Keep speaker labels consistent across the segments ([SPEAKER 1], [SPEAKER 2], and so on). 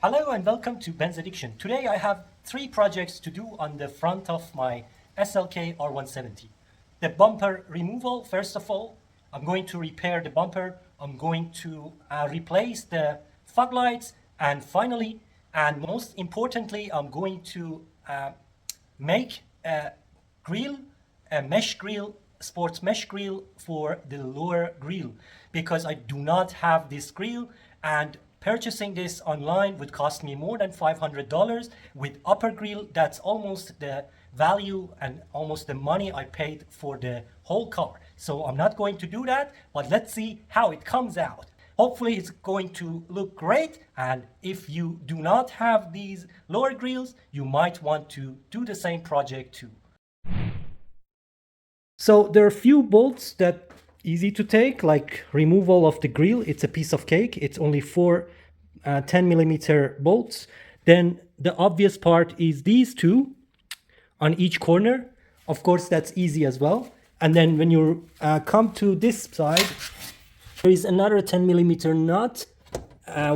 [SPEAKER 1] Hello and welcome to Ben's Addiction. Today I have 3 projects to do on the front of my SLK R170. The bumper removal, first of all, I'm going to repair the bumper. I'm going to replace the fog lights, and finally, and most importantly, I'm going to make a grill, a mesh grill, sports mesh grill for the lower grill, because I do not have this grill, and purchasing this online would cost me more than $500. With upper grill, that's almost the value and almost the money I paid for the whole car. So I'm not going to do that, but let's see how it comes out. Hopefully it's going to look great, and if you do not have these lower grills, you might want to do the same project too. So there are a few bolts that easy to take, like removal of the grill. It's a piece of cake. It's only 4 10mm bolts. Then the obvious part is these 2 on each corner. Of course, that's easy as well. And then when you come to this side, there is another 10mm nut.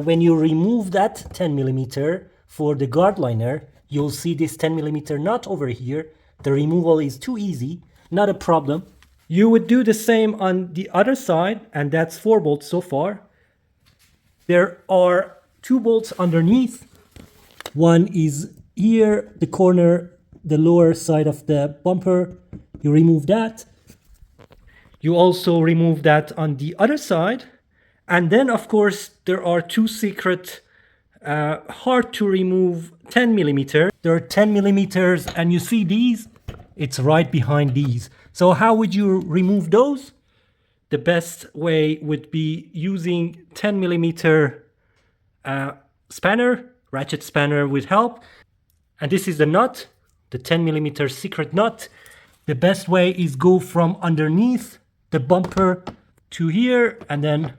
[SPEAKER 1] When you remove that 10mm for the guard liner, you'll see this 10mm nut over here. The removal is too easy, not a problem. You would do the same on the other side, and that's 4 bolts so far. There are 2 bolts underneath. One is here, the corner, the lower side of the bumper. You remove that. You also remove that on the other side. And then, of course, there are 2 secret, hard to remove 10mm. There are 10mm, and you see these? It's right behind these. So how would you remove those? The best way would be using 10mm spanner, ratchet spanner would help. And this is the nut, the 10mm secret nut. The best way is go from underneath the bumper to here, and then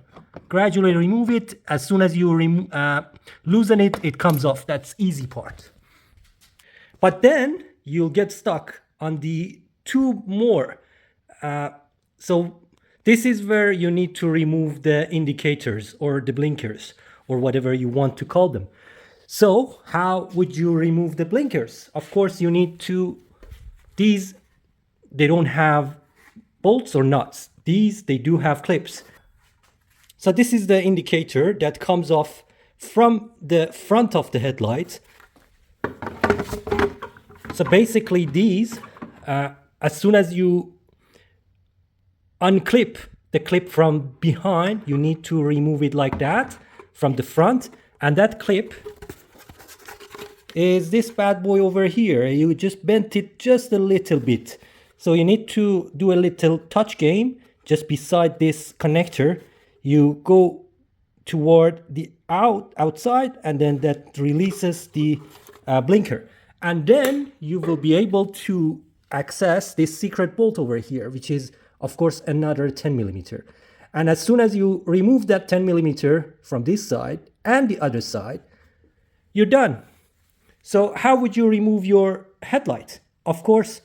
[SPEAKER 1] gradually remove it. As soon as you loosen it, it comes off. That's easy part. But then you'll get stuck on the 2 more. So this is where you need to remove the indicators or the blinkers or whatever you want to call them. So how would you remove the blinkers? Of course, you need to, these, they don't have bolts or nuts. These, they do have clips. So this is the indicator that comes off from the front of the headlight. So basically these, as soon as you unclip the clip from behind, you need to remove it like that from the front. And that clip is this bad boy over here. You just bent it just a little bit. So you need to do a little touch game. Just beside this connector, you go toward the outside, and then that releases the blinker. And then you will be able to access this secret bolt over here, which is, of course, another 10mm. And as soon as you remove that 10mm from this side and the other side, you're done. So how would you remove your headlight? Of course,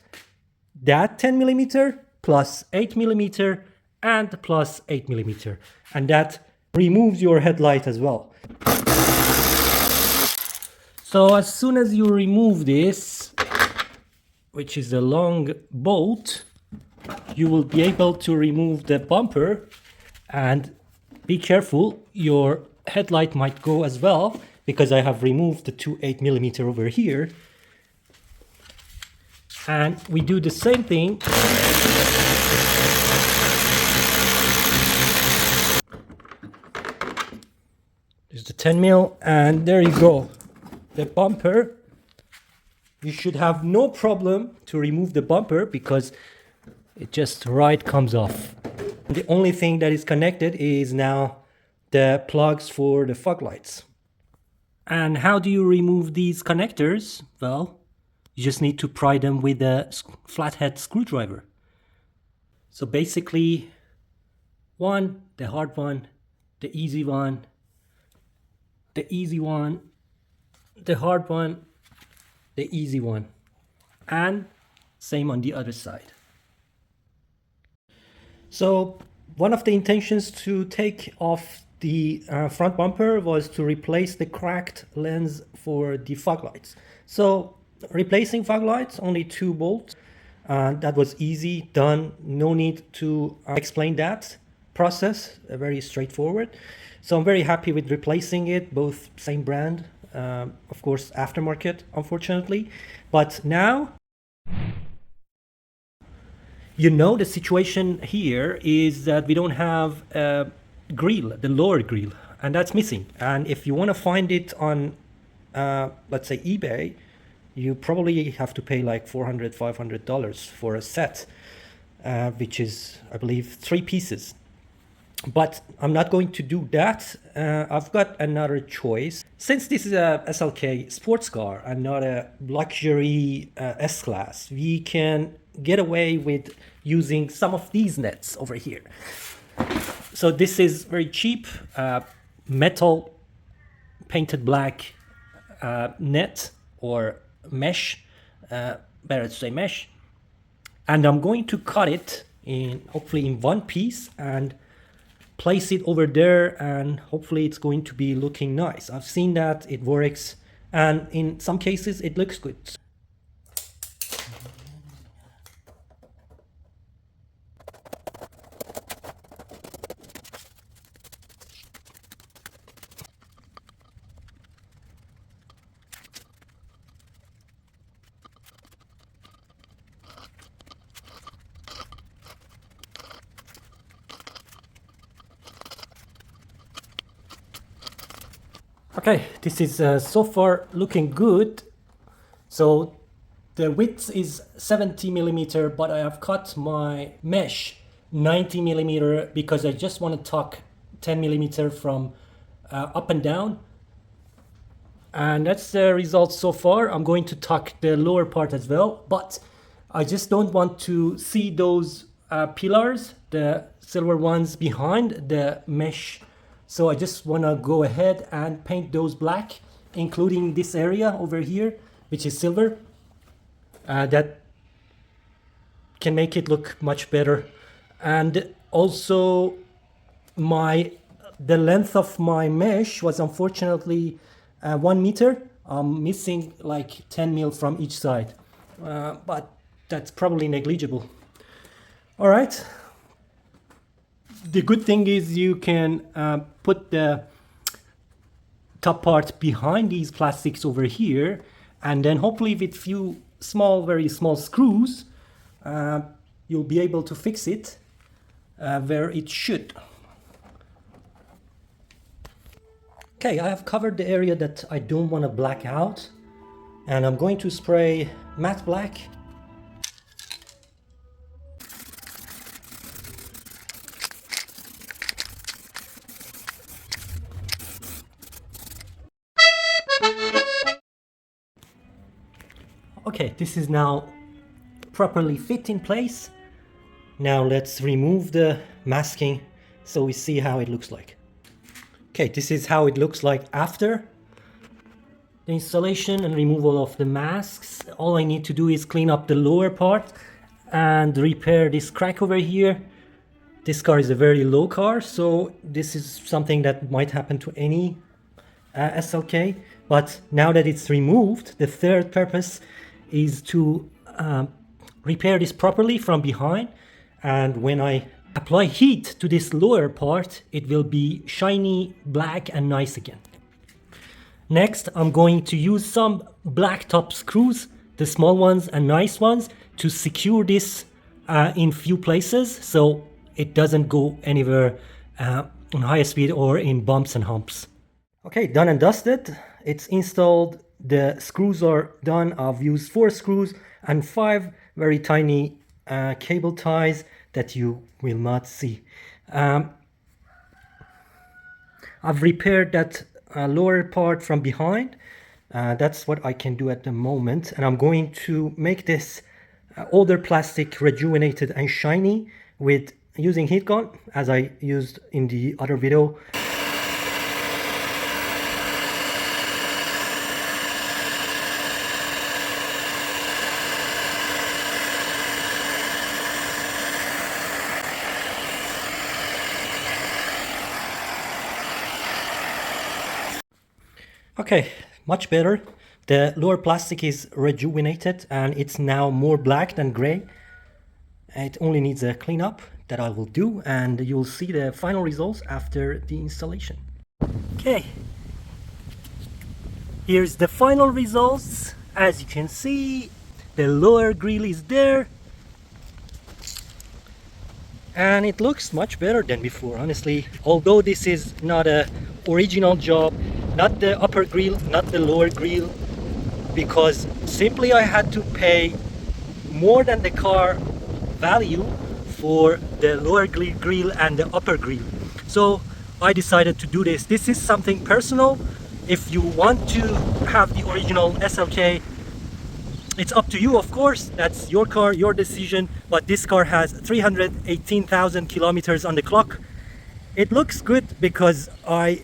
[SPEAKER 1] that 10mm plus 8mm and plus 8mm. And that removes your headlight as well. So as soon as you remove this, which is a long bolt, you will be able to remove the bumper. And be careful, your headlight might go as well, because I have removed the 2 8mm over here. And we do the same thing. There's the 10mm, and there you go. The bumper, you should have no problem to remove the bumper because it just right comes off. The only thing that is connected is now the plugs for the fog lights. And how do you remove these connectors? Well, you just need to pry them with a flathead screwdriver. So basically, one, the hard one, the easy one, the easy one, the hard one, the easy one, and same on the other side. So one of the intentions to take off the front bumper was to replace the cracked lens for the fog lights. So replacing fog lights, only 2 bolts. That was easy, done. No need to explain that process, very straightforward. So I'm very happy with replacing it, both same brand, of course aftermarket, unfortunately. But now, you know, the situation here is that we don't have a grille, the lower grille, and that's missing. And if you want to find it on, let's say eBay, you probably have to pay like $400, $500 for a set, which is, I believe, 3 pieces. But I'm not going to do that. I've got another choice. Since this is a SLK sports car and not a luxury S-Class, we can get away with using some of these nets over here. So this is very cheap, metal painted black net or mesh, better to say mesh. And I'm going to cut it in, hopefully in one piece, and place it over there, and hopefully it's going to be looking nice. I've seen that it works, and in some cases it looks good. Okay, this is so far looking good. So the width is 70 millimeter, but I have cut my mesh 90 millimeter because I just want to tuck 10 millimeter from up and down. And that's the result so far. I'm going to tuck the lower part as well, but I just don't want to see those pillars, the silver ones behind the mesh. So I just want to go ahead and paint those black, including this area over here, which is silver. That can make it look much better. And also the length of my mesh was unfortunately 1 meter. I'm missing like 10 mil from each side, but that's probably negligible. All right. The good thing is you can put the top part behind these plastics over here, and then hopefully with few small, very small screws, you'll be able to fix it where it should. Okay, I have covered the area that I don't want to black out, and I'm going to spray matte black. Okay, this is now properly fit in place. Now let's remove the masking so we see how it looks like. Okay, this is how it looks like after the installation and removal of the masks. All I need to do is clean up the lower part and repair this crack over here. This car is a very low car, so this is something that might happen to any SLK. But now that it's removed, the third purpose is to repair this properly from behind. And when I apply heat to this lower part, it will be shiny, black and nice again. Next, I'm going to use some black top screws, the small ones and nice ones, to secure this in few places so it doesn't go anywhere on high speed or in bumps and humps. Okay, done and dusted. It's installed. The screws are done. I've used 4 screws and 5 very tiny cable ties that you will not see. I've repaired that lower part from behind. That's what I can do at the moment. And I'm going to make this older plastic rejuvenated and shiny with using heat gun, as I used in the other video. Okay, much better. The lower plastic is rejuvenated and it's now more black than gray. It only needs a cleanup that I will do, and you'll see the final results after the installation. Okay, here's the final results. As you can see, the lower grille is there, and it looks much better than before, honestly. Although this is not a original job, not the upper grille, not the lower grille, because simply I had to pay more than the car value for the lower grille and the upper grille. So I decided to do this. This is something personal. If you want to have the original SLK, it's up to you, of course. That's your car, your decision. But this car has 318,000 kilometers on the clock. It looks good because I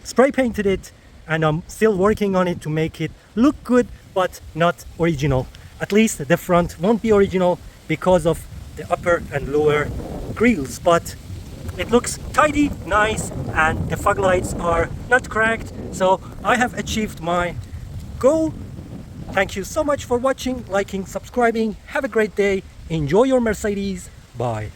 [SPEAKER 1] spray painted it, and I'm still working on it to make it look good, but not original. At least the front won't be original because of the upper and lower grills, but it looks tidy, nice, and the fog lights are not cracked. So I have achieved my goal. Thank you so much for watching, liking, subscribing. Have a great day. Enjoy your Mercedes. Bye.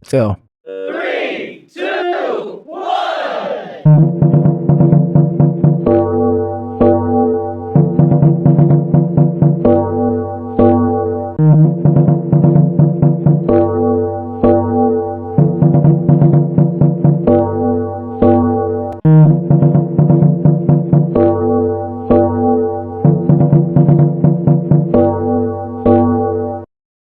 [SPEAKER 2] Phil.